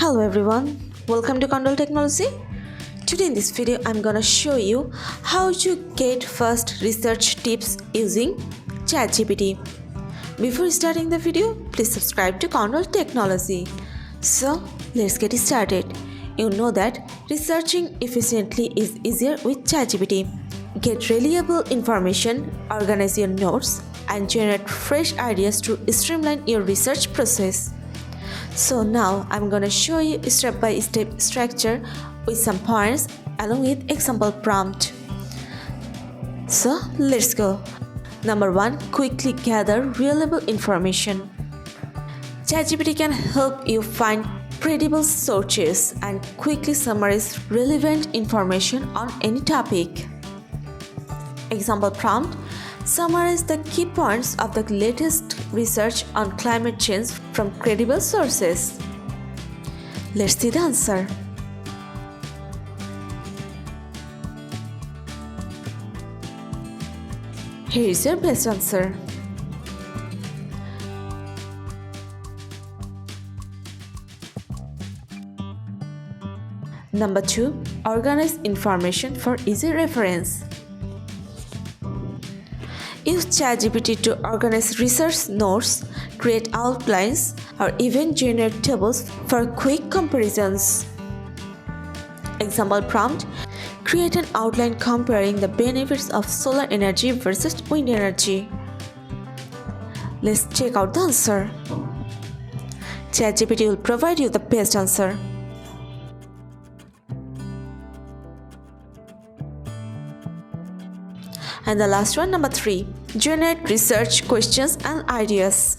Hello everyone, welcome to Qondle Technology. Today in this video I'm gonna show you how to get first research tips using ChatGPT. Before starting the video, please subscribe to Qondle Technology. So let's get started. You know that researching efficiently is easier with ChatGPT. Get reliable information, organize your notes, and generate fresh ideas to streamline your research process. So now I'm gonna show you step-by-step structure with some points along with example prompt. So let's go. Number 1. Quickly gather reliable information. ChatGPT can help you find credible sources and quickly summarize relevant information on any topic. Example prompt: summarize the key points of the latest research on climate change from credible sources. Let's see the answer. Here is your best answer. Number 2. Organize information for easy reference. Use ChatGPT to organize research notes, create outlines, or even generate tables for quick comparisons. Example prompt: create an outline comparing the benefits of solar energy versus wind energy. Let's check out the answer. ChatGPT will provide you the best answer. And the last one, number 3. Generate research questions and ideas.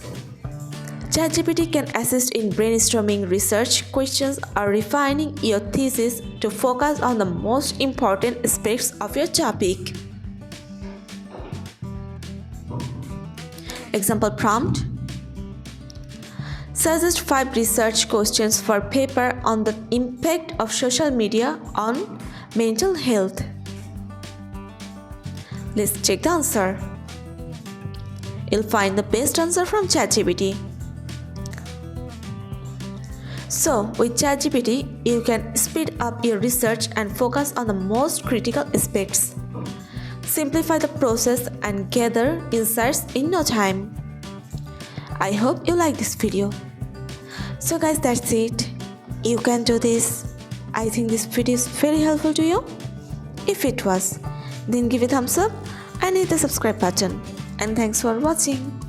ChatGPT can assist in brainstorming research questions or refining your thesis to focus on the most important aspects of your topic. Example prompt: suggest 5 research questions for paper on the impact of social media on mental health. Let's check the answer. You'll find the best answer from ChatGPT. So, with ChatGPT, you can speed up your research and focus on the most critical aspects. Simplify the process and gather insights in no time. I hope you like this video. So guys, that's it. You can do this. I think this video is very helpful to you. If it was, then give it a thumbs up and hit the subscribe button. And thanks for watching.